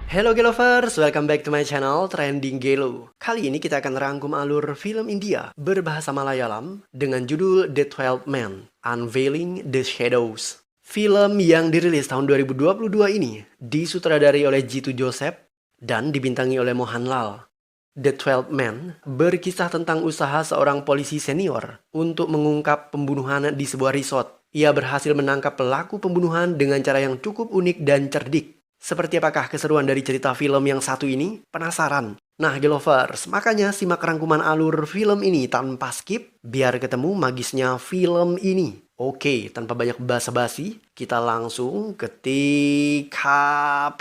Hello Gelovers, welcome back to my channel Trending Gelo. Kali ini kita akan rangkum alur film India berbahasa Malayalam dengan judul The 12 Men, Unveiling the Shadows. Film yang dirilis tahun 2022 ini disutradari oleh Jitu Joseph dan dibintangi oleh Mohanlal. The 12 Men berkisah tentang usaha seorang polisi senior untuk mengungkap pembunuhan di sebuah resort. Ia berhasil menangkap pelaku pembunuhan dengan cara yang cukup unik dan cerdik. Seperti apakah keseruan dari cerita film yang satu ini? Penasaran? Nah, Gelovers, makanya simak rangkuman alur film ini tanpa skip biar ketemu magisnya film ini. Oke, tanpa banyak basa-basi, kita langsung ke TKP.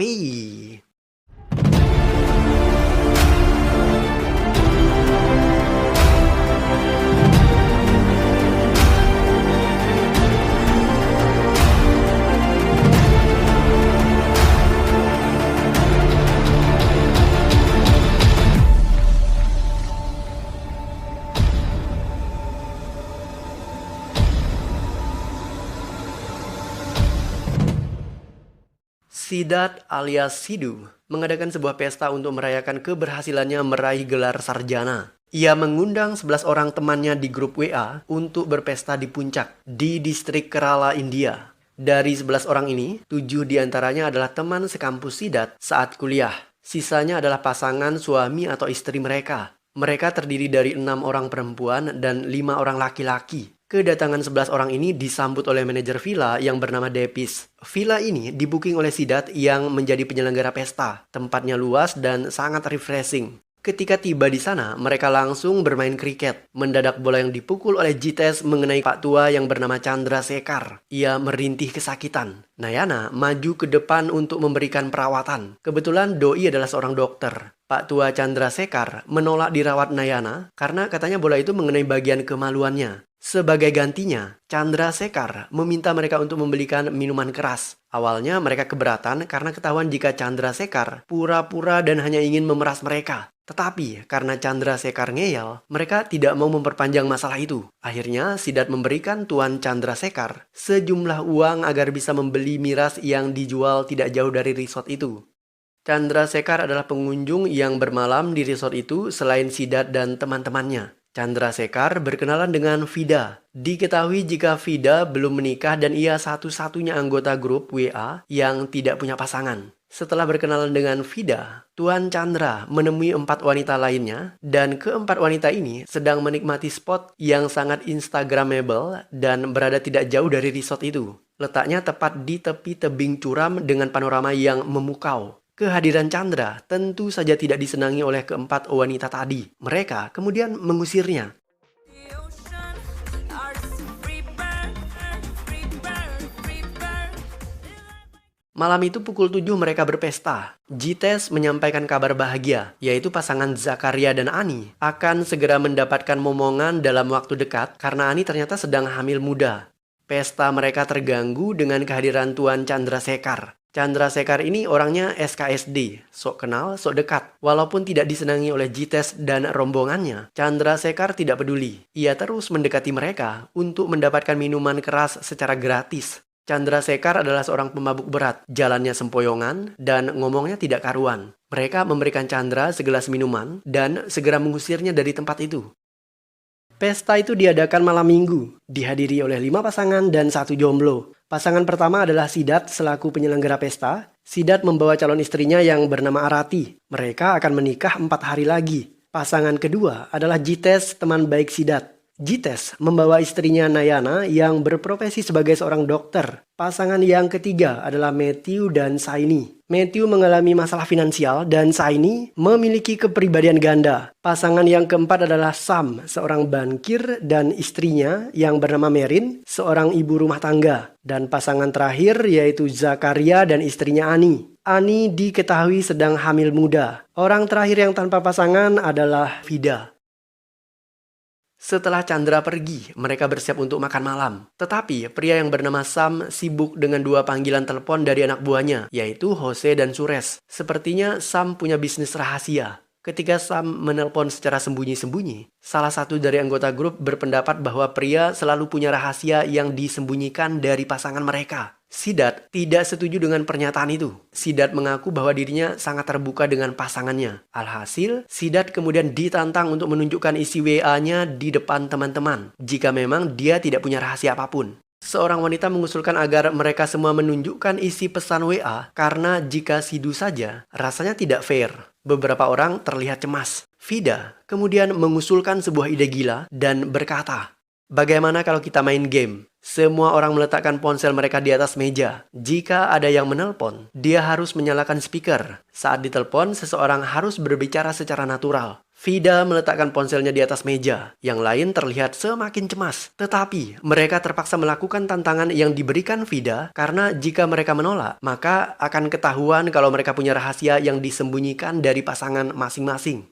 Sidat alias Sidhu mengadakan sebuah pesta untuk merayakan keberhasilannya meraih gelar sarjana. Ia mengundang 11 orang temannya di grup WA untuk berpesta di puncak, di distrik Kerala, India. Dari 11 orang ini, 7 diantaranya adalah teman sekampus Sidat saat kuliah. Sisanya adalah pasangan suami atau istri mereka. Mereka terdiri dari 6 orang perempuan dan 5 orang laki-laki. Kedatangan 11 orang ini disambut oleh manajer villa yang bernama Depis. Villa ini dibuking oleh Sidat yang menjadi penyelenggara pesta. Tempatnya luas dan sangat refreshing. Ketika tiba di sana, mereka langsung bermain kriket. Mendadak bola yang dipukul oleh Jites mengenai Pak Tua yang bernama Chandra Sekar. Ia merintih kesakitan. Nayana maju ke depan untuk memberikan perawatan. Kebetulan Doi adalah seorang dokter. Pak Tua Chandra Sekar menolak dirawat Nayana karena katanya bola itu mengenai bagian kemaluannya. Sebagai gantinya, Chandra Sekar meminta mereka untuk membelikan minuman keras. Awalnya mereka keberatan karena ketahuan jika Chandra Sekar pura-pura dan hanya ingin memeras mereka. Tetapi karena Chandra Sekar ngeyel, mereka tidak mau memperpanjang masalah itu. Akhirnya Sidat memberikan Tuan Chandra Sekar sejumlah uang agar bisa membeli miras yang dijual tidak jauh dari resort itu. Chandra Sekar adalah pengunjung yang bermalam di resort itu selain Sidat dan teman-temannya. Chandra Sekar berkenalan dengan Vida. Diketahui jika Vida belum menikah dan ia satu-satunya anggota grup WA yang tidak punya pasangan. Setelah berkenalan dengan Vida, Tuan Chandra menemui 4 wanita lainnya dan keempat wanita ini sedang menikmati spot yang sangat instagramable dan berada tidak jauh dari resort itu. Letaknya tepat di tepi tebing curam dengan panorama yang memukau. Kehadiran Chandra tentu saja tidak disenangi oleh keempat wanita tadi. Mereka kemudian mengusirnya. Malam itu pukul 7 mereka berpesta. Jites menyampaikan kabar bahagia, yaitu pasangan Zakaria dan Ani akan segera mendapatkan momongan dalam waktu dekat karena Ani ternyata sedang hamil muda. Pesta mereka terganggu dengan kehadiran Tuan Chandra Sekar. Chandra Sekar ini orangnya SKSD, sok kenal, sok dekat. Walaupun tidak disenangi oleh Jites dan rombongannya, Chandra Sekar tidak peduli. Ia terus mendekati mereka untuk mendapatkan minuman keras secara gratis. Chandra Sekar adalah seorang pemabuk berat, jalannya sempoyongan, dan ngomongnya tidak karuan. Mereka memberikan Chandra segelas minuman dan segera mengusirnya dari tempat itu. Pesta itu diadakan malam minggu, dihadiri oleh 5 pasangan dan 1 jomblo. Pasangan pertama adalah Sidat selaku penyelenggara pesta. Sidat membawa calon istrinya yang bernama Arati. Mereka akan menikah 4 hari lagi. Pasangan kedua adalah Jites, teman baik Sidat. Jites membawa istrinya Nayana yang berprofesi sebagai seorang dokter. Pasangan yang ketiga adalah Matthew dan Saini. Matthew mengalami masalah finansial dan Saini memiliki kepribadian ganda. Pasangan yang keempat adalah Sam, seorang bankir, dan istrinya yang bernama Merin, seorang ibu rumah tangga. Dan pasangan terakhir yaitu Zakaria dan istrinya Ani. Ani diketahui sedang hamil muda. Orang terakhir yang tanpa pasangan adalah Vida. Setelah Chandra pergi, mereka bersiap untuk makan malam. Tetapi pria yang bernama Sam sibuk dengan 2 panggilan telepon dari anak buahnya, yaitu Jose dan Suresh. Sepertinya Sam punya bisnis rahasia. Ketika Sam menelpon secara sembunyi-sembunyi, salah satu dari anggota grup berpendapat bahwa pria selalu punya rahasia yang disembunyikan dari pasangan mereka. Sidat tidak setuju dengan pernyataan itu. Sidat mengaku bahwa dirinya sangat terbuka dengan pasangannya. Alhasil, Sidat kemudian ditantang untuk menunjukkan isi WA-nya di depan teman-teman, jika memang dia tidak punya rahasia apapun. Seorang wanita mengusulkan agar mereka semua menunjukkan isi pesan WA karena jika Sidu saja, rasanya tidak fair. Beberapa orang terlihat cemas. Vida kemudian mengusulkan sebuah ide gila dan berkata, "Bagaimana kalau kita main game? Semua orang meletakkan ponsel mereka di atas meja. Jika ada yang menelpon, dia harus menyalakan speaker. Saat ditelepon, seseorang harus berbicara secara natural." Vida meletakkan ponselnya di atas meja. Yang lain terlihat semakin cemas. Tetapi mereka terpaksa melakukan tantangan yang diberikan Vida karena jika mereka menolak, maka akan ketahuan kalau mereka punya rahasia yang disembunyikan dari pasangan masing-masing.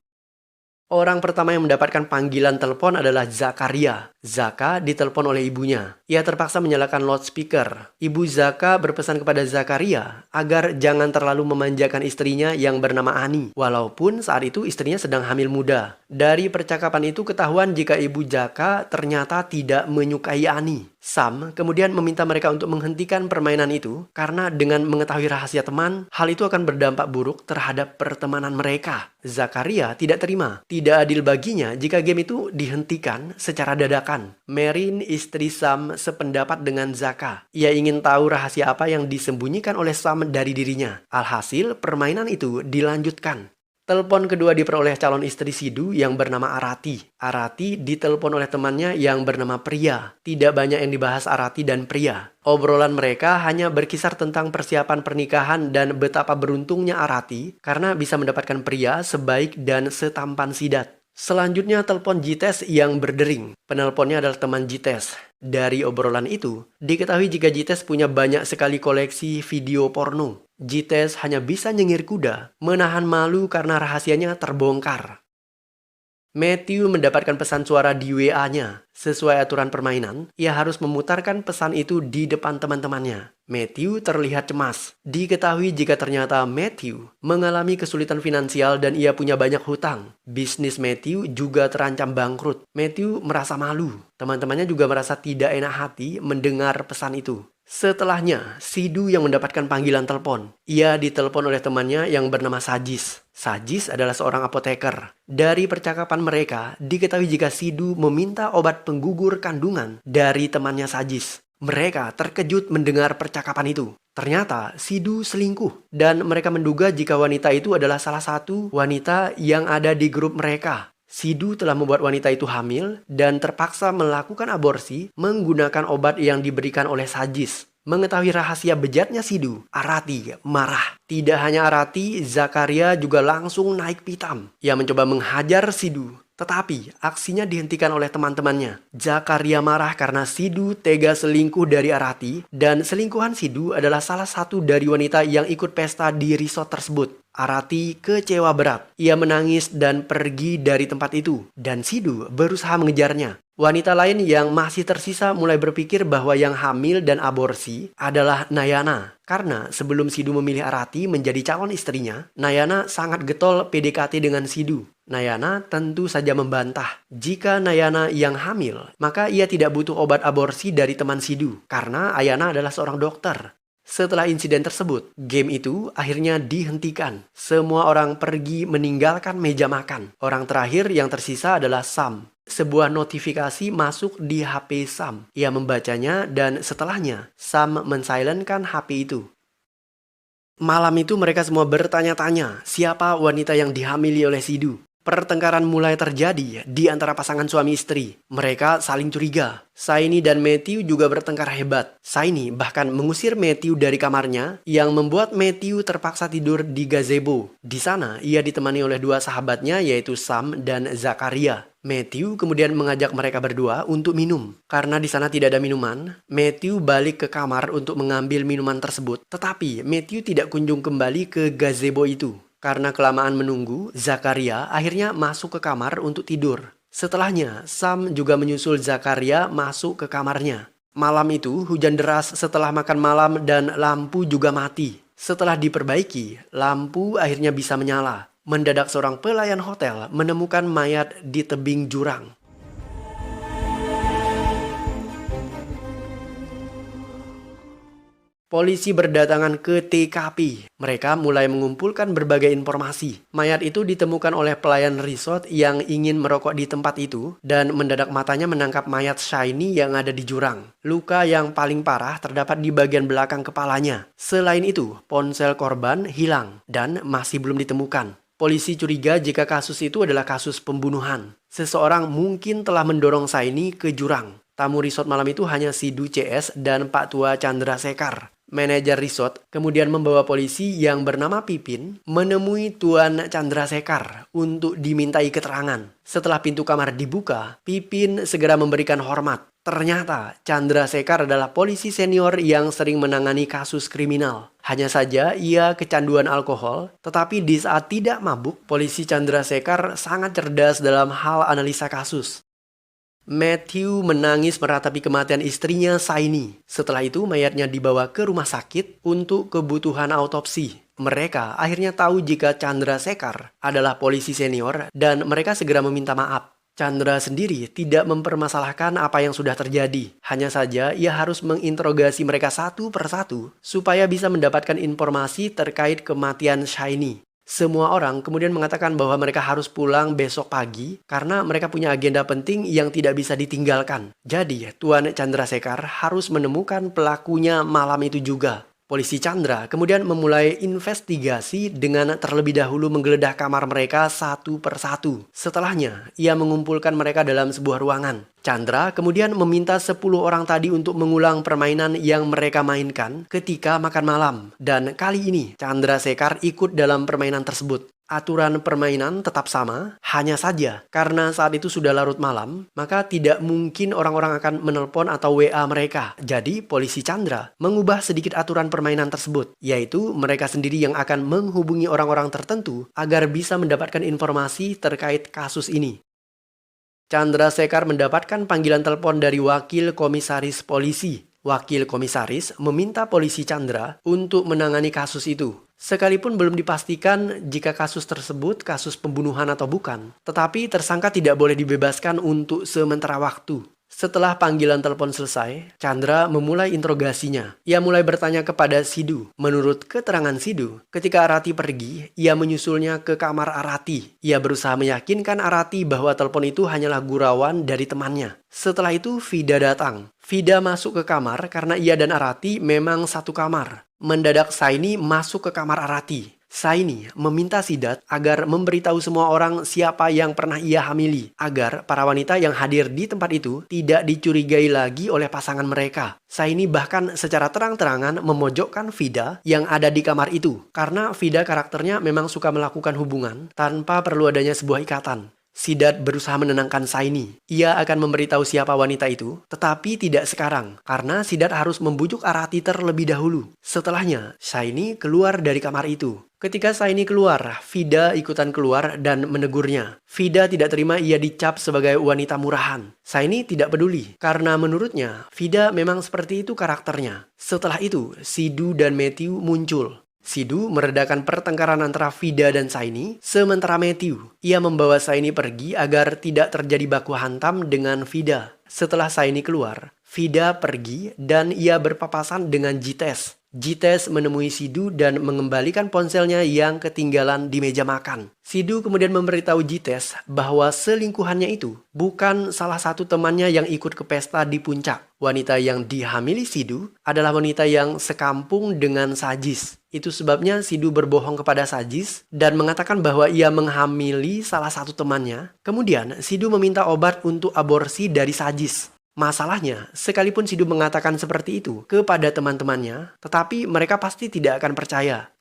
Orang pertama yang mendapatkan panggilan telepon adalah Zakaria. Zaka ditelepon oleh ibunya. Ia terpaksa menyalakan loudspeaker. Ibu Zaka berpesan kepada Zakaria agar jangan terlalu memanjakan istrinya yang bernama Ani. Walaupun saat itu istrinya sedang hamil muda. Dari percakapan itu ketahuan jika ibu Zaka ternyata tidak menyukai Ani. Sam kemudian meminta mereka untuk menghentikan permainan itu karena dengan mengetahui rahasia teman, hal itu akan berdampak buruk terhadap pertemanan mereka. Zakaria tidak terima. Tidak adil baginya jika game itu dihentikan secara dadakan. Merin, istri Sam, sependapat dengan Zaka. Ia ingin tahu rahasia apa yang disembunyikan oleh Sam dari dirinya. Alhasil, permainan itu dilanjutkan. Telepon kedua diperoleh calon istri Sidu yang bernama Arati. Arati ditelepon oleh temannya yang bernama Priya. Tidak banyak yang dibahas Arati dan Priya. Obrolan mereka hanya berkisar tentang persiapan pernikahan dan betapa beruntungnya Arati karena bisa mendapatkan pria sebaik dan setampan Sidat. Selanjutnya telepon Jites yang berdering. Penelponnya adalah teman Jites. Dari obrolan itu, diketahui jika Jites punya banyak sekali koleksi video porno. Jites hanya bisa nyengir kuda, menahan malu karena rahasianya terbongkar. Matthew mendapatkan pesan suara di WA-nya. Sesuai aturan permainan, ia harus memutarkan pesan itu di depan teman-temannya. Matthew terlihat cemas. Diketahui jika ternyata Matthew mengalami kesulitan finansial dan ia punya banyak hutang. Bisnis Matthew juga terancam bangkrut. Matthew merasa malu. Teman-temannya juga merasa tidak enak hati mendengar pesan itu. Setelahnya, Sidu yang mendapatkan panggilan telepon. Ia ditelepon oleh temannya yang bernama Sajis. Sajis adalah seorang apoteker. Dari percakapan mereka, diketahui jika Sidu meminta obat penggugur kandungan dari temannya Sajis. Mereka terkejut mendengar percakapan itu. Ternyata Sidu selingkuh dan mereka menduga jika wanita itu adalah salah satu wanita yang ada di grup mereka. Sidu telah membuat wanita itu hamil dan terpaksa melakukan aborsi menggunakan obat yang diberikan oleh Sajis. Mengetahui rahasia bejatnya Sidu, Arati marah. Tidak hanya Arati, Zakaria juga langsung naik pitam. Ia mencoba menghajar Sidu. Tetapi aksinya dihentikan oleh teman-temannya. Zakaria marah karena Sidu tega selingkuh dari Arati dan selingkuhan Sidu adalah salah satu dari wanita yang ikut pesta di resort tersebut. Arati kecewa berat. Ia menangis dan pergi dari tempat itu dan Sidu berusaha mengejarnya. Wanita lain yang masih tersisa mulai berpikir bahwa yang hamil dan aborsi adalah Nayana. Karena sebelum Sidu memilih Arati menjadi calon istrinya, Nayana sangat getol PDKT dengan Sidu. Nayana tentu saja membantah. Jika Nayana yang hamil, maka ia tidak butuh obat aborsi dari teman Sidu. Karena Ayana adalah seorang dokter. Setelah insiden tersebut, game itu akhirnya dihentikan. Semua orang pergi meninggalkan meja makan. Orang terakhir yang tersisa adalah Sam. Sebuah notifikasi masuk di HP Sam. Ia membacanya dan setelahnya, Sam mensilentkan HP itu. Malam itu mereka semua bertanya-tanya siapa wanita yang dihamili oleh Sidu. Pertengkaran mulai terjadi di antara pasangan suami istri. Mereka saling curiga. Saini dan Matthew juga bertengkar hebat. Saini bahkan mengusir Matthew dari kamarnya yang membuat Matthew terpaksa tidur di gazebo. Di sana ia ditemani oleh dua sahabatnya yaitu Sam dan Zakaria. Matthew kemudian mengajak mereka berdua untuk minum. Karena di sana tidak ada minuman, Matthew balik ke kamar untuk mengambil minuman tersebut. Tetapi Matthew tidak kunjung kembali ke gazebo itu. Karena kelamaan menunggu, Zakaria akhirnya masuk ke kamar untuk tidur. Setelahnya, Sam juga menyusul Zakaria masuk ke kamarnya. Malam itu hujan deras setelah makan malam dan lampu juga mati. Setelah diperbaiki, lampu akhirnya bisa menyala. Mendadak seorang pelayan hotel menemukan mayat di tebing jurang. Polisi berdatangan ke TKP. Mereka mulai mengumpulkan berbagai informasi. Mayat itu ditemukan oleh pelayan resort yang ingin merokok di tempat itu dan mendadak matanya menangkap mayat Shiny yang ada di jurang. Luka yang paling parah terdapat di bagian belakang kepalanya. Selain itu, ponsel korban hilang dan masih belum ditemukan. Polisi curiga jika kasus itu adalah kasus pembunuhan. Seseorang mungkin telah mendorong Shiny ke jurang. Tamu resort malam itu hanya Sidhu CS dan Pak Tua Chandra Sekar. Manajer resort kemudian membawa polisi yang bernama Pipin menemui Tuan Chandra Sekar untuk dimintai keterangan. Setelah pintu kamar dibuka, Pipin segera memberikan hormat. Ternyata Chandra Sekar adalah polisi senior yang sering menangani kasus kriminal. Hanya saja ia kecanduan alkohol, tetapi di saat tidak mabuk, polisi Chandra Sekar sangat cerdas dalam hal analisa kasus. Matthew menangis meratapi kematian istrinya Shiny. Setelah itu mayatnya dibawa ke rumah sakit untuk kebutuhan autopsi. Mereka akhirnya tahu jika Chandra Sekar adalah polisi senior dan mereka segera meminta maaf. Chandra sendiri tidak mempermasalahkan apa yang sudah terjadi. Hanya saja ia harus menginterogasi mereka satu persatu supaya bisa mendapatkan informasi terkait kematian Shiny. Semua orang kemudian mengatakan bahwa mereka harus pulang besok pagi karena mereka punya agenda penting yang tidak bisa ditinggalkan. Jadi, Tuan Chandra Sekar harus menemukan pelakunya malam itu juga. Polisi Chandra kemudian memulai investigasi dengan terlebih dahulu menggeledah kamar mereka satu persatu. Setelahnya, ia mengumpulkan mereka dalam sebuah ruangan. Chandra kemudian meminta 10 orang tadi untuk mengulang permainan yang mereka mainkan ketika makan malam. Dan kali ini, Chandra Sekar ikut dalam permainan tersebut. Aturan permainan tetap sama, hanya saja karena saat itu sudah larut malam, maka tidak mungkin orang-orang akan menelpon atau WA mereka. Jadi, polisi Chandra mengubah sedikit aturan permainan tersebut, yaitu mereka sendiri yang akan menghubungi orang-orang tertentu agar bisa mendapatkan informasi terkait kasus ini. Chandra Sekar mendapatkan panggilan telepon dari wakil komisaris polisi. Wakil komisaris meminta polisi Chandra untuk menangani kasus itu. Sekalipun belum dipastikan jika kasus tersebut kasus pembunuhan atau bukan, tetapi tersangka tidak boleh dibebaskan untuk sementara waktu. Setelah panggilan telepon selesai, Chandra memulai interogasinya. Ia mulai bertanya kepada Sidhu. Menurut keterangan Sidhu, ketika Arati pergi, ia menyusulnya ke kamar Arati. Ia berusaha meyakinkan Arati bahwa telepon itu hanyalah gurauan dari temannya. Setelah itu, Vida datang. Vida masuk ke kamar karena ia dan Arati memang satu kamar. Mendadak Shiny masuk ke kamar Arati. Shiny meminta Siddharth agar memberitahu semua orang siapa yang pernah ia hamili, agar para wanita yang hadir di tempat itu tidak dicurigai lagi oleh pasangan mereka. Shiny bahkan secara terang-terangan memojokkan Vida yang ada di kamar itu, karena Vida karakternya memang suka melakukan hubungan tanpa perlu adanya sebuah ikatan. Siddharth berusaha menenangkan Shiny. Ia akan memberitahu siapa wanita itu, tetapi tidak sekarang, karena Siddharth harus membujuk Arati terlebih dahulu. Setelahnya, Shiny keluar dari kamar itu. Ketika Shiny keluar, Vida ikutan keluar dan menegurnya. Vida tidak terima ia dicap sebagai wanita murahan. Shiny tidak peduli, karena menurutnya, Vida memang seperti itu karakternya. Setelah itu, Sidhu dan Matthew muncul. Sidhu meredakan pertengkaran antara Vida dan Shiny, sementara Matthew, ia membawa Shiny pergi agar tidak terjadi baku hantam dengan Vida. Setelah Shiny keluar, Vida pergi dan ia berpapasan dengan Jites. Jites menemui Sidhu dan mengembalikan ponselnya yang ketinggalan di meja makan. Sidhu kemudian memberitahu Jites bahwa selingkuhannya itu bukan salah satu temannya yang ikut ke pesta di puncak. Wanita yang dihamili Sidhu adalah wanita yang sekampung dengan Sajis. Itu sebabnya Sidhu berbohong kepada Sajis dan mengatakan bahwa ia menghamili salah satu temannya. Kemudian Sidhu meminta obat untuk aborsi dari Sajis. Masalahnya, sekalipun Sidhu mengatakan seperti itu kepada teman-temannya, tetapi mereka pasti tidak akan percaya.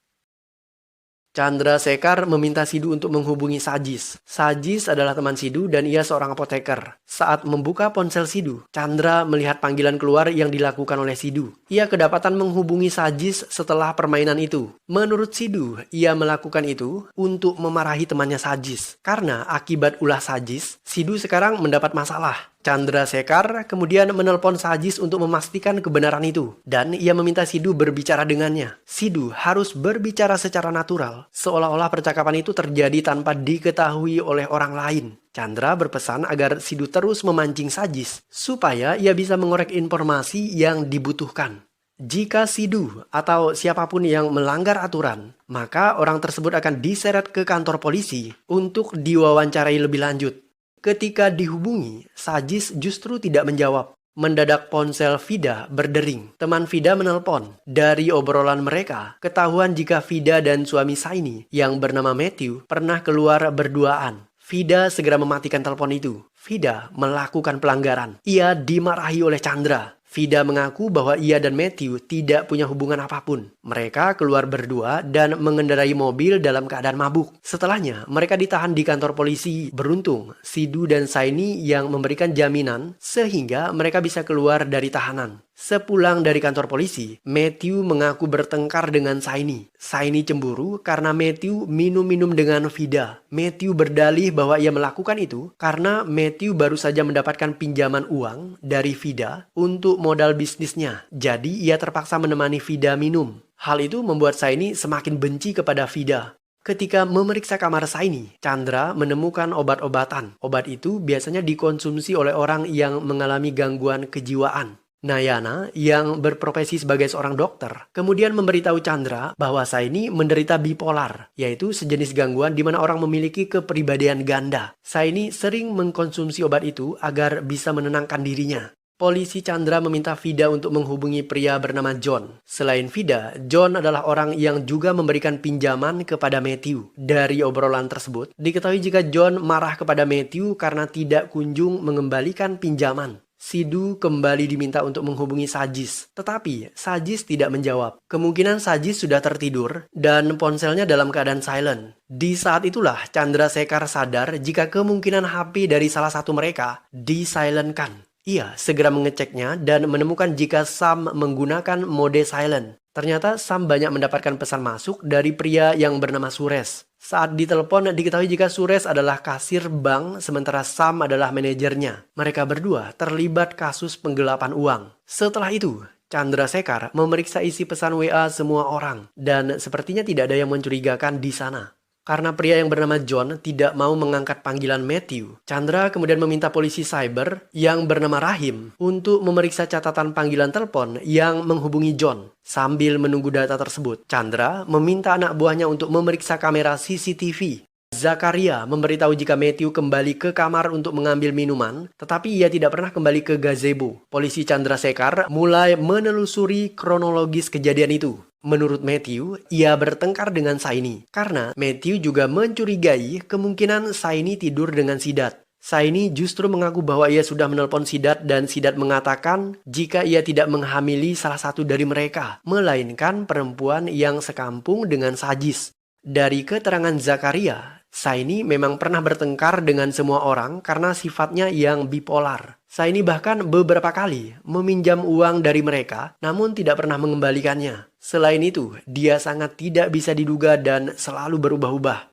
Chandra Sekar meminta Sidhu untuk menghubungi Sajis. Sajis adalah teman Sidhu dan ia seorang apoteker. Saat membuka ponsel Sidhu, Chandra melihat panggilan keluar yang dilakukan oleh Sidhu. Ia kedapatan menghubungi Sajis setelah permainan itu. Menurut Sidhu, ia melakukan itu untuk memarahi temannya Sajis. Karena akibat ulah Sajis, Sidhu sekarang mendapat masalah. Chandra Sekar kemudian menelpon Sajis untuk memastikan kebenaran itu. Dan ia meminta Sidhu berbicara dengannya. Sidhu harus berbicara secara natural, seolah-olah percakapan itu terjadi tanpa diketahui oleh orang lain. Chandra berpesan agar Sidhu terus memancing Sajis, supaya ia bisa mengorek informasi yang dibutuhkan. Jika Sidu atau siapapun yang melanggar aturan, maka orang tersebut akan diseret ke kantor polisi untuk diwawancarai lebih lanjut. Ketika dihubungi, Sajis justru tidak menjawab. Mendadak ponsel Vida berdering. Teman Vida menelpon. Dari obrolan mereka, ketahuan jika Vida dan suami Saini yang bernama Matthew pernah keluar berduaan. Vida segera mematikan telepon itu. Vida melakukan pelanggaran. Ia dimarahi oleh Chandra. Vida mengaku bahwa ia dan Matthew tidak punya hubungan apapun. Mereka keluar berdua dan mengendarai mobil dalam keadaan mabuk. Setelahnya, mereka ditahan di kantor polisi. Beruntung, Sidu dan Saini yang memberikan jaminan sehingga mereka bisa keluar dari tahanan. Sepulang dari kantor polisi, Matthew mengaku bertengkar dengan Saini. Saini cemburu karena Matthew minum-minum dengan Vida. Matthew berdalih bahwa ia melakukan itu karena Matthew baru saja mendapatkan pinjaman uang dari Vida untuk modal bisnisnya. Jadi ia terpaksa menemani Vida minum. Hal itu membuat Saini semakin benci kepada Vida. Ketika memeriksa kamar Saini, Chandra menemukan obat-obatan. Obat itu biasanya dikonsumsi oleh orang yang mengalami gangguan kejiwaan. Nayana yang berprofesi sebagai seorang dokter kemudian memberitahu Chandra bahwa Saini menderita bipolar, yaitu sejenis gangguan di mana orang memiliki kepribadian ganda. Saini sering mengkonsumsi obat itu agar bisa menenangkan dirinya. Polisi Chandra meminta Vida untuk menghubungi pria bernama John. Selain Vida, John adalah orang yang juga memberikan pinjaman kepada Matthew. Dari obrolan tersebut, diketahui jika John marah kepada Matthew karena tidak kunjung mengembalikan pinjaman. Sidu kembali diminta untuk menghubungi Sajis, tetapi Sajis tidak menjawab. Kemungkinan Sajis sudah tertidur dan ponselnya dalam keadaan silent. Di saat itulah Chandra Sekar sadar jika kemungkinan HP dari salah satu mereka disilentkan. Ia segera mengeceknya dan menemukan jika Sam menggunakan mode silent. Ternyata Sam banyak mendapatkan pesan masuk dari pria yang bernama Suresh. Saat ditelepon diketahui jika Suresh adalah kasir bank sementara Sam adalah manajernya. Mereka berdua terlibat kasus penggelapan uang. Setelah itu, Chandra Sekar memeriksa isi pesan WA semua orang dan sepertinya tidak ada yang mencurigakan di sana. Karena pria yang bernama John tidak mau mengangkat panggilan Matthew, Chandra kemudian meminta polisi cyber yang bernama Rahim untuk memeriksa catatan panggilan telepon yang menghubungi John. Sambil menunggu data tersebut, Chandra meminta anak buahnya untuk memeriksa kamera CCTV. Zakaria memberitahu jika Matthew kembali ke kamar untuk mengambil minuman, tetapi ia tidak pernah kembali ke gazebo. Polisi Chandra Sekar mulai menelusuri kronologis kejadian itu. Menurut Matthew, ia bertengkar dengan Saini karena Matthew juga mencurigai kemungkinan Saini tidur dengan Sidat. Saini justru mengaku bahwa ia sudah menelpon Sidat dan Sidat mengatakan jika ia tidak menghamili salah satu dari mereka, melainkan perempuan yang sekampung dengan Sajis. Dari keterangan Zakaria, Saini memang pernah bertengkar dengan semua orang karena sifatnya yang bipolar. Saini bahkan beberapa kali meminjam uang dari mereka namun tidak pernah mengembalikannya. Selain itu, dia sangat tidak bisa diduga dan selalu berubah-ubah.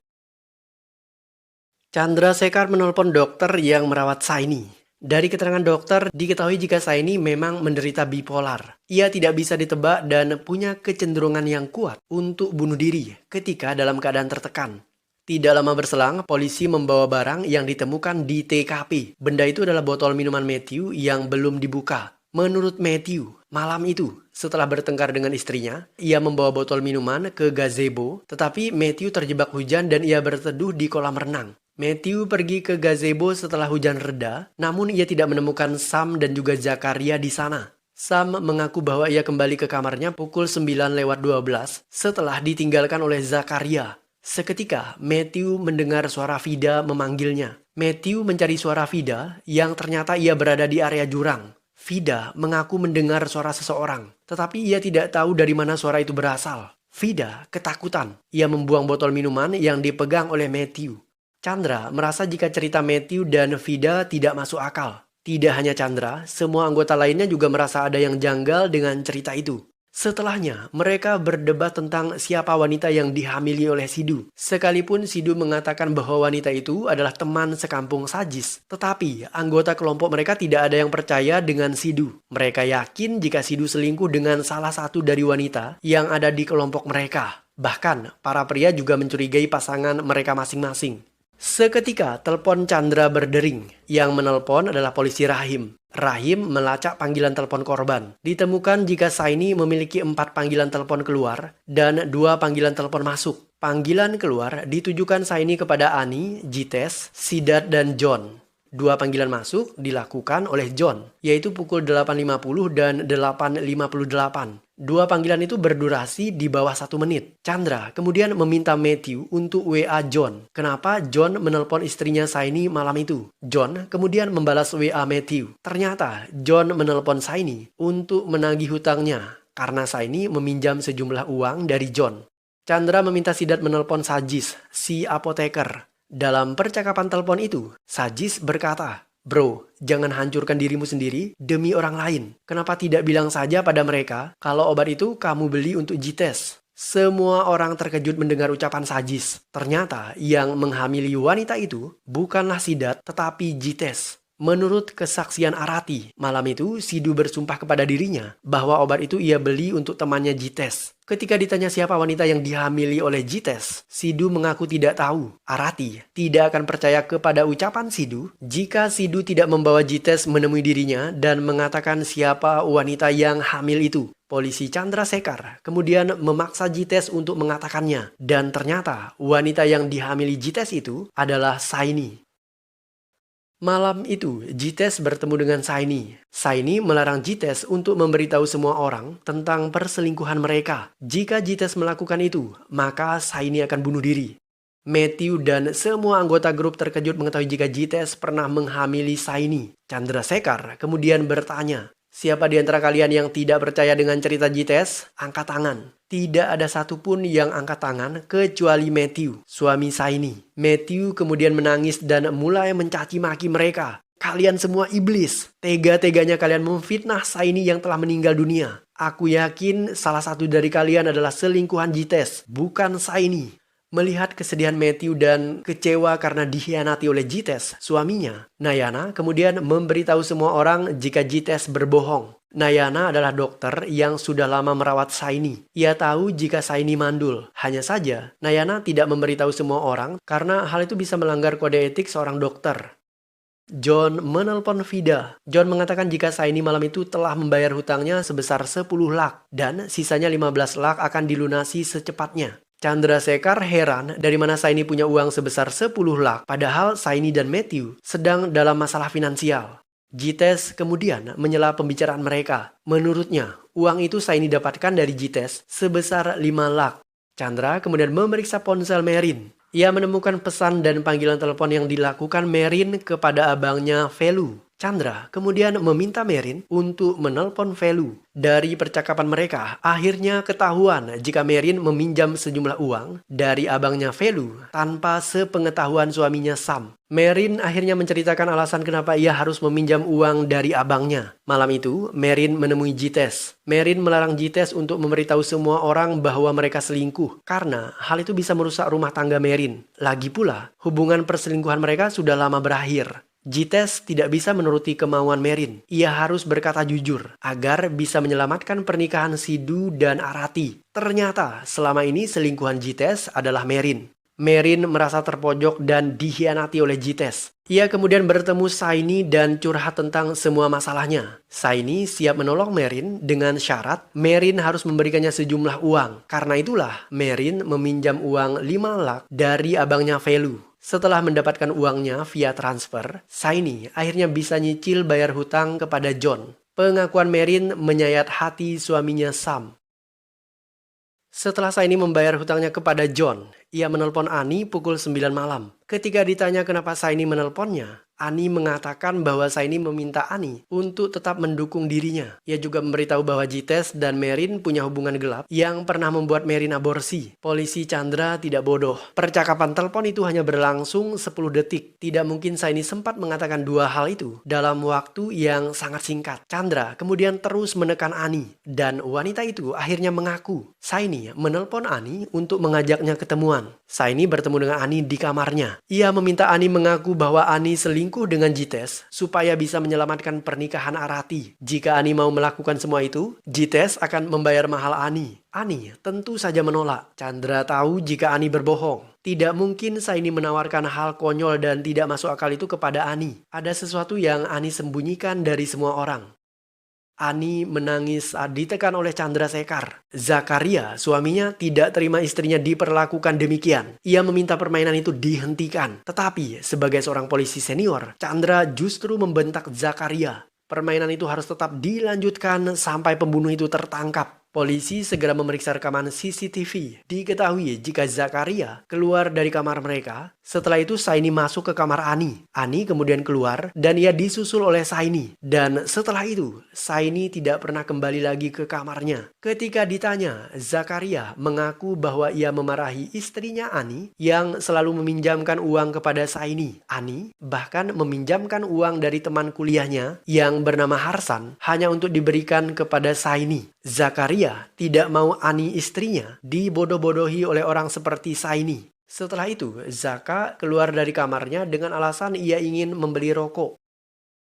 Chandra Sekar menelpon dokter yang merawat Saini. Dari keterangan dokter, diketahui jika Saini memang menderita bipolar. Ia tidak bisa ditebak dan punya kecenderungan yang kuat untuk bunuh diri ketika dalam keadaan tertekan. Tidak lama berselang, polisi membawa barang yang ditemukan di TKP. Benda itu adalah botol minuman Matthew yang belum dibuka. Menurut Matthew, malam itu, setelah bertengkar dengan istrinya, ia membawa botol minuman ke gazebo, tetapi Matthew terjebak hujan dan ia berteduh di kolam renang. Matthew pergi ke gazebo setelah hujan reda, namun ia tidak menemukan Sam dan juga Zakaria di sana. Sam mengaku bahwa ia kembali ke kamarnya pukul 9:12 setelah ditinggalkan oleh Zakaria. Seketika, Matthew mendengar suara Vida memanggilnya. Matthew mencari suara Vida yang ternyata ia berada di area jurang. Vida mengaku mendengar suara seseorang, tetapi ia tidak tahu dari mana suara itu berasal. Vida ketakutan. Ia membuang botol minuman yang dipegang oleh Matthew. Chandra merasa jika cerita Matthew dan Vida tidak masuk akal. Tidak hanya Chandra, semua anggota lainnya juga merasa ada yang janggal dengan cerita itu. Setelahnya, mereka berdebat tentang siapa wanita yang dihamili oleh Sidu. Sekalipun Sidu mengatakan bahwa wanita itu adalah teman sekampung Sajis, tetapi anggota kelompok mereka tidak ada yang percaya dengan Sidu. Mereka yakin jika Sidu selingkuh dengan salah satu dari wanita yang ada di kelompok mereka. Bahkan, para pria juga mencurigai pasangan mereka masing-masing. Seketika telepon Chandra berdering. Yang menelpon adalah polisi Rahim. Rahim melacak panggilan telepon korban. Ditemukan jika Saini memiliki 4 panggilan telepon keluar dan 2 panggilan telepon masuk. Panggilan keluar ditujukan Saini kepada Ani, Jites, Sidat, dan John. 2 panggilan masuk dilakukan oleh John, yaitu pukul 8.50 dan 8.58. 2 panggilan itu berdurasi di bawah 1 menit. Chandra kemudian meminta Matthew untuk WA John. Kenapa John menelpon istrinya Saini malam itu? John kemudian membalas WA Matthew. Ternyata John menelpon Saini untuk menagih hutangnya karena Saini meminjam sejumlah uang dari John. Chandra meminta Sidat menelpon Sajis, si apoteker. Dalam percakapan telepon itu, Sajis berkata, "Bro, jangan hancurkan dirimu sendiri demi orang lain. Kenapa tidak bilang saja pada mereka kalau obat itu kamu beli untuk Jites?" Semua orang terkejut mendengar ucapan Sajis. Ternyata yang menghamili wanita itu bukanlah Sidat tetapi Jites. Menurut kesaksian Arati, malam itu Sidhu bersumpah kepada dirinya bahwa obat itu ia beli untuk temannya Jites. Ketika ditanya siapa wanita yang dihamili oleh Jites, Sidhu mengaku tidak tahu. Arati tidak akan percaya kepada ucapan Sidhu jika Sidhu tidak membawa Jites menemui dirinya dan mengatakan siapa wanita yang hamil itu. Polisi Chandrasekhar kemudian memaksa Jites untuk mengatakannya, dan ternyata wanita yang dihamili Jites itu adalah Saini. Malam itu, Jites bertemu dengan Saini. Saini melarang Jites untuk memberitahu semua orang tentang perselingkuhan mereka. Jika Jites melakukan itu, maka Saini akan bunuh diri. Matthew dan semua anggota grup terkejut mengetahui jika Jites pernah menghamili Saini. Chandrasekhar kemudian bertanya, "Siapa di antara kalian yang tidak percaya dengan cerita Jites? Angkat tangan." Tidak ada satupun yang angkat tangan kecuali Matthew, suami Saini. Matthew kemudian menangis dan mulai mencaci maki mereka. "Kalian semua iblis. Tega-teganya kalian memfitnah Saini yang telah meninggal dunia. Aku yakin salah satu dari kalian adalah selingkuhan Jites, bukan Saini." Melihat kesedihan Matthew dan kecewa karena dikhianati oleh Jites, suaminya, Nayana kemudian memberitahu semua orang jika Jites berbohong. Nayana adalah dokter yang sudah lama merawat Saini. Ia tahu jika Saini mandul. Hanya saja, Nayana tidak memberitahu semua orang karena hal itu bisa melanggar kode etik seorang dokter. John menelpon Vida. John mengatakan jika Saini malam itu telah membayar hutangnya sebesar 10 lak dan sisanya 15 lak akan dilunasi secepatnya. Chandrasekhar heran dari mana Saini punya uang sebesar 10 lak padahal Saini dan Matthew sedang dalam masalah finansial. Jites kemudian menyela pembicaraan mereka. Menurutnya, uang itu Saini dapatkan dari Jites sebesar 5 lak. Chandra kemudian memeriksa ponsel Merin. Ia menemukan pesan dan panggilan telepon yang dilakukan Merin kepada abangnya Velu. Chandra kemudian meminta Merin untuk menelpon Velu. Dari percakapan mereka, akhirnya ketahuan jika Merin meminjam sejumlah uang dari abangnya Velu tanpa sepengetahuan suaminya Sam. Merin akhirnya menceritakan alasan kenapa ia harus meminjam uang dari abangnya. Malam itu, Merin menemui Jites. Merin melarang Jites untuk memberitahu semua orang bahwa mereka selingkuh, karena hal itu bisa merusak rumah tangga Merin. Lagi pula, hubungan perselingkuhan mereka sudah lama berakhir. Jites tidak bisa menuruti kemauan Merin. Ia harus berkata jujur agar bisa menyelamatkan pernikahan Sidhu dan Arati. Ternyata selama ini selingkuhan Jites adalah Merin. Merin merasa terpojok dan dikhianati oleh Jites. Ia kemudian bertemu Saini dan curhat tentang semua masalahnya. Saini siap menolong Merin dengan syarat Merin harus memberikannya sejumlah uang. Karena itulah Merin meminjam uang 5 lak dari abangnya Velu. Setelah mendapatkan uangnya via transfer, Saini akhirnya bisa nyicil bayar hutang kepada John. Pengakuan Merin menyayat hati suaminya Sam. Setelah Saini membayar hutangnya kepada John, ia menelpon Ani pukul 9 malam. Ketika ditanya kenapa Saini menelponnya, Ani mengatakan bahwa Saini meminta Ani untuk tetap mendukung dirinya. Ia juga memberitahu bahwa Jites dan Merin punya hubungan gelap yang pernah membuat Merin aborsi. Polisi Chandra tidak bodoh. Percakapan telepon itu hanya berlangsung 10 detik. Tidak mungkin Saini sempat mengatakan dua hal itu dalam waktu yang sangat singkat. Chandra kemudian terus menekan Ani. Dan wanita itu akhirnya mengaku. Saini menelpon Ani untuk mengajaknya ketemuan. Saini bertemu dengan Ani di kamarnya. Ia meminta Ani mengaku bahwa Ani selingkuh dengan Jites supaya bisa menyelamatkan pernikahan Arati. Jika Ani mau melakukan semua itu, Jites akan membayar mahal Ani. Ani tentu saja menolak. Chandra tahu jika Ani berbohong. Tidak mungkin Saini menawarkan hal konyol dan tidak masuk akal itu kepada Ani. Ada sesuatu yang Ani sembunyikan dari semua orang. Ani menangis saat ditekan oleh Chandrasekhar. Zakaria, suaminya, tidak terima istrinya diperlakukan demikian. Ia meminta permainan itu dihentikan. Tetapi sebagai seorang polisi senior, Chandra justru membentak Zakaria. Permainan itu harus tetap dilanjutkan sampai pembunuh itu tertangkap. Polisi segera memeriksa rekaman CCTV. Diketahui jika Zakaria keluar dari kamar mereka. Setelah itu Saini masuk ke kamar Ani. Ani kemudian keluar dan ia disusul oleh Saini. Dan setelah itu Saini tidak pernah kembali lagi ke kamarnya. Ketika ditanya, Zakaria mengaku bahwa ia memarahi istrinya Ani yang selalu meminjamkan uang kepada Saini. Ani bahkan meminjamkan uang dari teman kuliahnya yang bernama Harsan hanya untuk diberikan kepada Saini. Zakaria tidak mau Ani istrinya dibodoh-bodohi oleh orang seperti Saini. Setelah itu, Zaka keluar dari kamarnya dengan alasan ia ingin membeli rokok.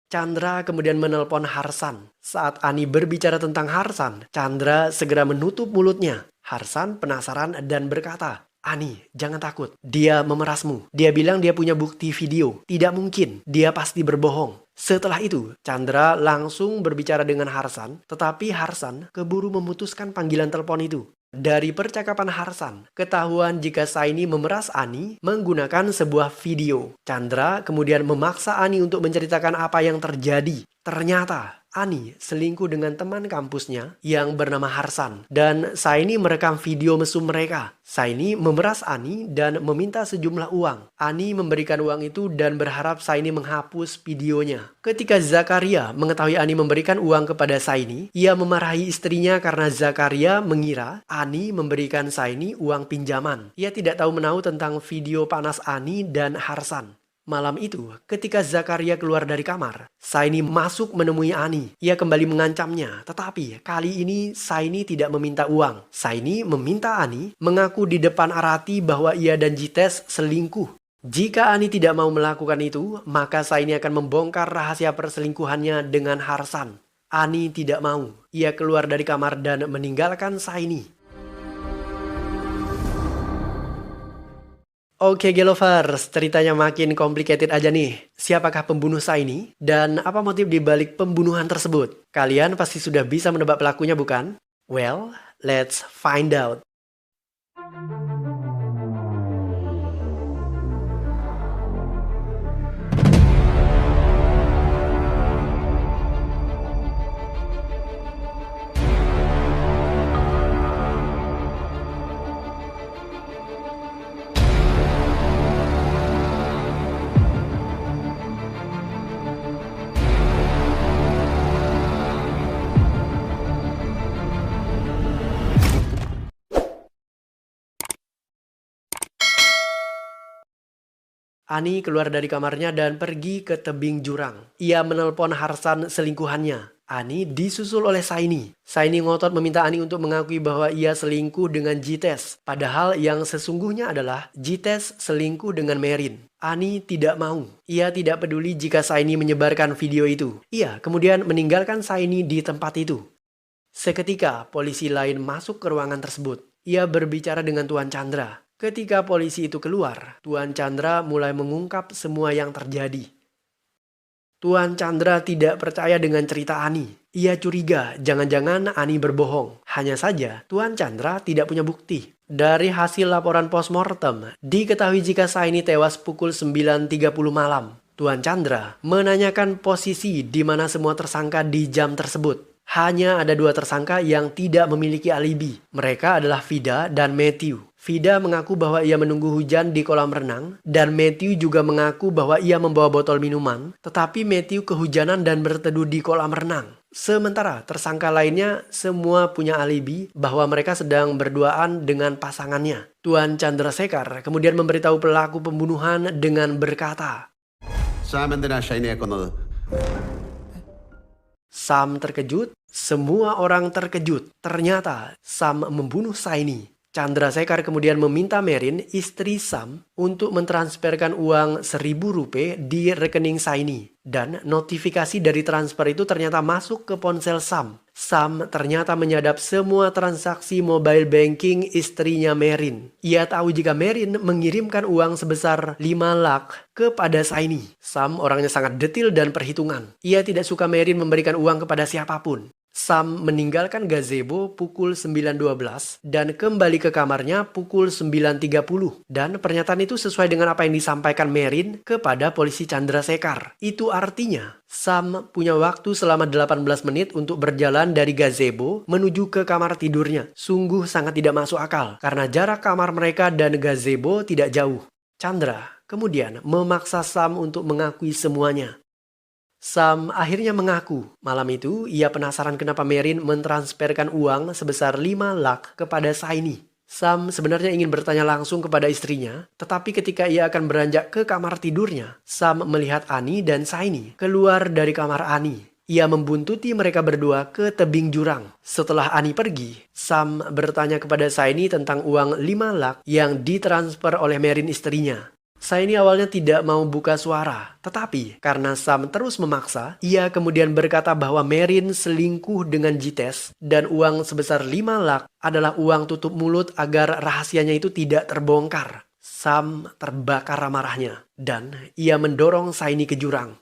Chandra kemudian menelpon Harsan. Saat Ani berbicara tentang Harsan, Chandra segera menutup mulutnya. Harsan penasaran dan berkata, "Ani, jangan takut. Dia memerasmu. Dia bilang dia punya bukti video. Tidak mungkin. Dia pasti berbohong." Setelah itu, Chandra langsung berbicara dengan Harsan, tetapi Harsan keburu memutuskan panggilan telepon itu. Dari percakapan Harsan, ketahuan jika Saini memeras Ani menggunakan sebuah video. Chandra kemudian memaksa Ani untuk menceritakan apa yang terjadi. Ternyata Ani selingkuh dengan teman kampusnya yang bernama Harsan dan Saini merekam video mesum mereka. Saini memeras Ani dan meminta sejumlah uang. Ani memberikan uang itu dan berharap Saini menghapus videonya. Ketika Zakaria mengetahui Ani memberikan uang kepada Saini, ia memarahi istrinya karena Zakaria mengira Ani memberikan Saini uang pinjaman. Ia tidak tahu menahu tentang video panas Ani dan Harsan. Malam itu, ketika Zakaria keluar dari kamar, Saini masuk menemui Ani. Ia kembali mengancamnya, tetapi kali ini Saini tidak meminta uang. Saini meminta Ani mengaku di depan Arati bahwa ia dan Jites selingkuh. Jika Ani tidak mau melakukan itu, maka Saini akan membongkar rahasia perselingkuhannya dengan Harsan. Ani tidak mau. Ia keluar dari kamar dan meninggalkan Saini. Oke Gelovers, ceritanya makin complicated aja nih. Siapakah pembunuh Saini? Dan apa motif dibalik pembunuhan tersebut? Kalian pasti sudah bisa menebak pelakunya bukan? Well, let's find out. Ani keluar dari kamarnya dan pergi ke tebing jurang. Ia menelpon Harsan selingkuhannya. Ani disusul oleh Saini. Saini ngotot meminta Ani untuk mengakui bahwa ia selingkuh dengan Jites. Padahal yang sesungguhnya adalah Jites selingkuh dengan Merin. Ani tidak mau. Ia tidak peduli jika Saini menyebarkan video itu. Ia kemudian meninggalkan Saini di tempat itu. Seketika polisi lain masuk ke ruangan tersebut. Ia berbicara dengan Tuan Chandra. Ketika polisi itu keluar, Tuan Chandra mulai mengungkap semua yang terjadi. Tuan Chandra tidak percaya dengan cerita Ani. Ia curiga jangan-jangan Ani berbohong. Hanya saja Tuan Chandra tidak punya bukti. Dari hasil laporan postmortem, diketahui jika Saini tewas pukul 9.30 malam. Tuan Chandra menanyakan posisi di mana semua tersangka di jam tersebut. Hanya ada dua tersangka yang tidak memiliki alibi. Mereka adalah Vida dan Matthew. Vida mengaku bahwa ia menunggu hujan di kolam renang dan Matthew juga mengaku bahwa ia membawa botol minuman, tetapi Matthew kehujanan dan berteduh di kolam renang. Sementara tersangka lainnya semua punya alibi bahwa mereka sedang berduaan dengan pasangannya. Tuan Chandrasekhar kemudian memberitahu pelaku pembunuhan dengan berkata, Sam terkejut, semua orang terkejut. Ternyata Sam membunuh Saini. Chandrasekhar kemudian meminta Merin, istri Sam, untuk mentransferkan uang 1.000 rupiah di rekening Saini. Dan notifikasi dari transfer itu ternyata masuk ke ponsel Sam. Sam ternyata menyadap semua transaksi mobile banking istrinya Merin. Ia tahu jika Merin mengirimkan uang sebesar 5 lakh kepada Saini. Sam orangnya sangat detil dan perhitungan. Ia tidak suka Merin memberikan uang kepada siapapun. Sam meninggalkan gazebo pukul 9.12 dan kembali ke kamarnya pukul 9.30. Dan pernyataan itu sesuai dengan apa yang disampaikan Merin kepada polisi Chandrasekhar. Itu artinya Sam punya waktu selama 18 menit untuk berjalan dari gazebo menuju ke kamar tidurnya. Sungguh sangat tidak masuk akal karena jarak kamar mereka dan gazebo tidak jauh. Chandra kemudian memaksa Sam untuk mengakui semuanya. Sam akhirnya mengaku. Malam itu, ia penasaran kenapa Merin mentransferkan uang sebesar 5 lakh kepada Saini. Sam sebenarnya ingin bertanya langsung kepada istrinya, tetapi ketika ia akan beranjak ke kamar tidurnya, Sam melihat Ani dan Saini keluar dari kamar Ani. Ia membuntuti mereka berdua ke tebing jurang. Setelah Ani pergi, Sam bertanya kepada Saini tentang uang 5 lakh yang ditransfer oleh Merin istrinya. Saini awalnya tidak mau buka suara, tetapi karena Sam terus memaksa, ia kemudian berkata bahwa Merin selingkuh dengan Jites dan uang sebesar 5 lakh adalah uang tutup mulut agar rahasianya itu tidak terbongkar. Sam terbakar amarahnya dan ia mendorong Saini ke jurang.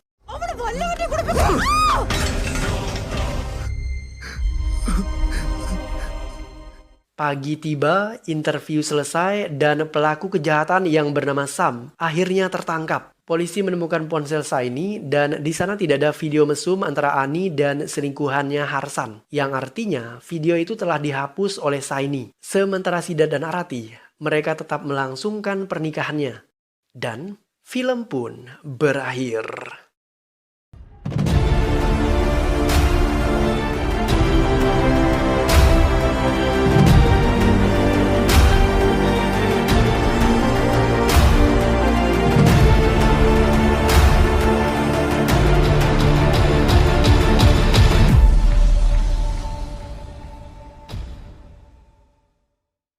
Pagi tiba, interview selesai, dan pelaku kejahatan yang bernama Sam akhirnya tertangkap. Polisi menemukan ponsel Saini dan di sana tidak ada video mesum antara Ani dan selingkuhannya Harsan. Yang artinya video itu telah dihapus oleh Saini. Sementara Sidat dan Arati, mereka tetap melangsungkan pernikahannya. Dan film pun berakhir.